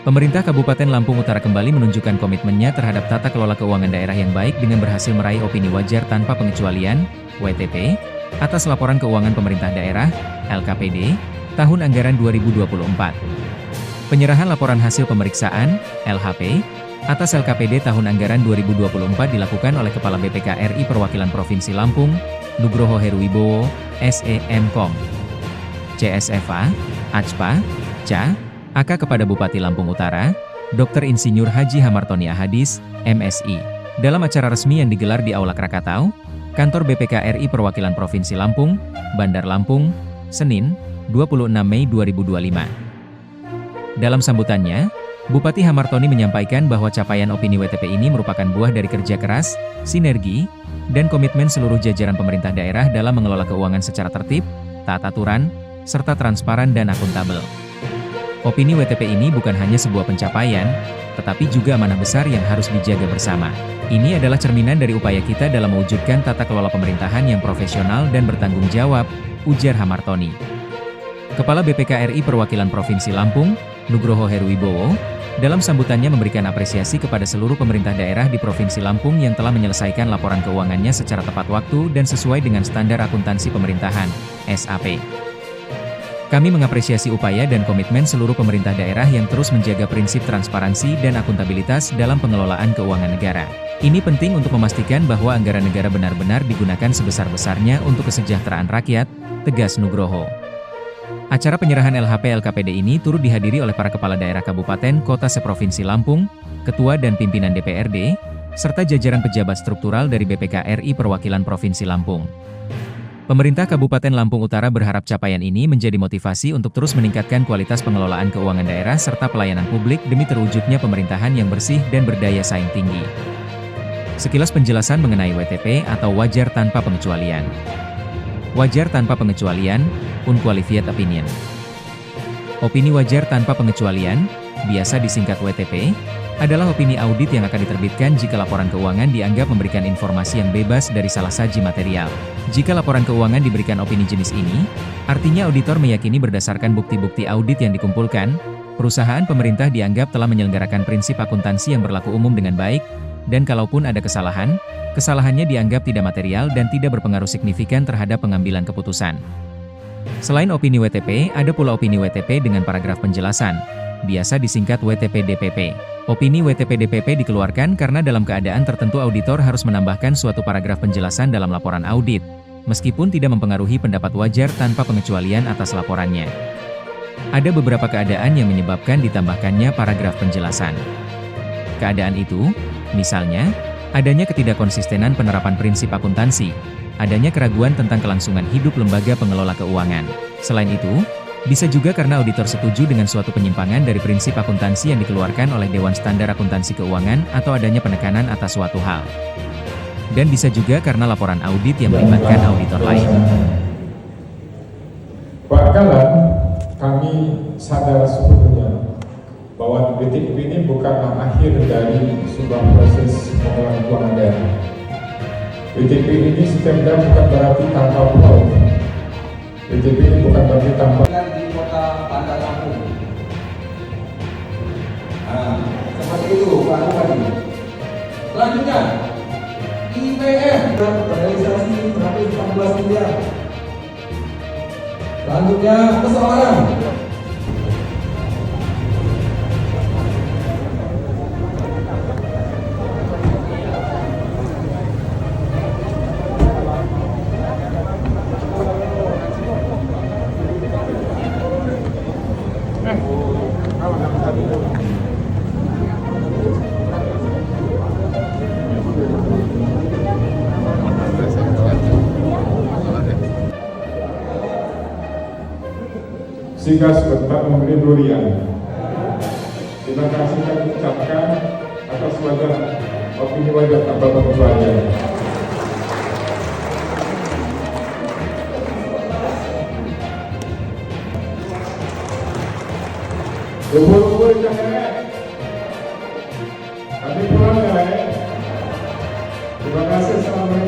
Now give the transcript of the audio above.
Pemerintah Kabupaten Lampung Utara kembali menunjukkan komitmennya terhadap tata kelola keuangan daerah yang baik dengan berhasil meraih opini wajar tanpa pengecualian, WTP, atas laporan keuangan pemerintah daerah, LKPD, tahun anggaran 2024. Penyerahan laporan hasil pemeriksaan, LHP, atas LKPD tahun anggaran 2024 dilakukan oleh Kepala BPK RI Perwakilan Provinsi Lampung, Nugroho Heruwibowo, SEMKOM, CSFA, ACPA, CA, AK kepada Bupati Lampung Utara, Dr. Insinyur Haji Hamartoni Ahadis, MSI, dalam acara resmi yang digelar di Aula Krakatau, Kantor BPK RI Perwakilan Provinsi Lampung, Bandar Lampung, Senin, 26 Mei 2025. Dalam sambutannya, Bupati Hamartoni menyampaikan bahwa capaian opini WTP ini merupakan buah dari kerja keras, sinergi, dan komitmen seluruh jajaran pemerintah daerah dalam mengelola keuangan secara tertib, taat aturan, serta transparan dan akuntabel. Opini WTP ini bukan hanya sebuah pencapaian, tetapi juga amanah besar yang harus dijaga bersama. Ini adalah cerminan dari upaya kita dalam mewujudkan tata kelola pemerintahan yang profesional dan bertanggung jawab, ujar Hamartoni. Kepala BPK RI Perwakilan Provinsi Lampung, Nugroho Heruwibowo, dalam sambutannya memberikan apresiasi kepada seluruh pemerintah daerah di Provinsi Lampung yang telah menyelesaikan laporan keuangannya secara tepat waktu dan sesuai dengan standar akuntansi pemerintahan, SAP. Kami mengapresiasi upaya dan komitmen seluruh pemerintah daerah yang terus menjaga prinsip transparansi dan akuntabilitas dalam pengelolaan keuangan negara. Ini penting untuk memastikan bahwa anggaran negara benar-benar digunakan sebesar-besarnya untuk kesejahteraan rakyat, tegas Nugroho. Acara penyerahan LHP LKPD ini turut dihadiri oleh para kepala daerah kabupaten kota seprovinsi Lampung, ketua dan pimpinan DPRD, serta jajaran pejabat struktural dari BPK RI Perwakilan Provinsi Lampung. Pemerintah Kabupaten Lampung Utara berharap capaian ini menjadi motivasi untuk terus meningkatkan kualitas pengelolaan keuangan daerah serta pelayanan publik demi terwujudnya pemerintahan yang bersih dan berdaya saing tinggi. Sekilas penjelasan mengenai WTP atau wajar tanpa pengecualian. Wajar tanpa pengecualian, unqualified opinion. Opini wajar tanpa pengecualian, biasa disingkat WTP, adalah opini audit yang akan diterbitkan jika laporan keuangan dianggap memberikan informasi yang bebas dari salah saji material. Jika laporan keuangan diberikan opini jenis ini, artinya auditor meyakini berdasarkan bukti-bukti audit yang dikumpulkan, perusahaan pemerintah dianggap telah menyelenggarakan prinsip akuntansi yang berlaku umum dengan baik, dan kalaupun ada kesalahan, kesalahannya dianggap tidak material dan tidak berpengaruh signifikan terhadap pengambilan keputusan. Selain opini WTP, ada pula opini WTP dengan paragraf penjelasan, biasa disingkat WTP-DPP. Opini WTP-DPP dikeluarkan karena dalam keadaan tertentu auditor harus menambahkan suatu paragraf penjelasan dalam laporan audit, meskipun tidak mempengaruhi pendapat wajar tanpa pengecualian atas laporannya. Ada beberapa keadaan yang menyebabkan ditambahkannya paragraf penjelasan. Keadaan itu, misalnya, adanya ketidakkonsistenan penerapan prinsip akuntansi, adanya keraguan tentang kelangsungan hidup lembaga pengelola keuangan. Selain itu, bisa juga karena auditor setuju dengan suatu penyimpangan dari prinsip akuntansi yang dikeluarkan oleh Dewan Standar Akuntansi Keuangan atau adanya penekanan atas suatu hal. Dan bisa juga karena laporan audit yang melibatkan auditor lain. Bakalan kami sadar sebetulnya bahwa WTP ini bukanlah akhir dari sebuah proses pengelolaan keuangan daerah. WTP ini setidaknya bukan berarti tanpa pulau. WTP ini bukan berarti tanpa di kota Bandar Lampung. Nah, seperti itu Pak Bupati. Selanjutnya, IPM realisasi 114 miliar. Selanjutnya, persoalan. sehingga sebentar memberi durian. Terima kasih kami ucapkan atas wajar opini wajar tanpa pengecualian. Lumpur-lumpur jangan. Kami pulang ya. Terima kasih. Assalamualaikum.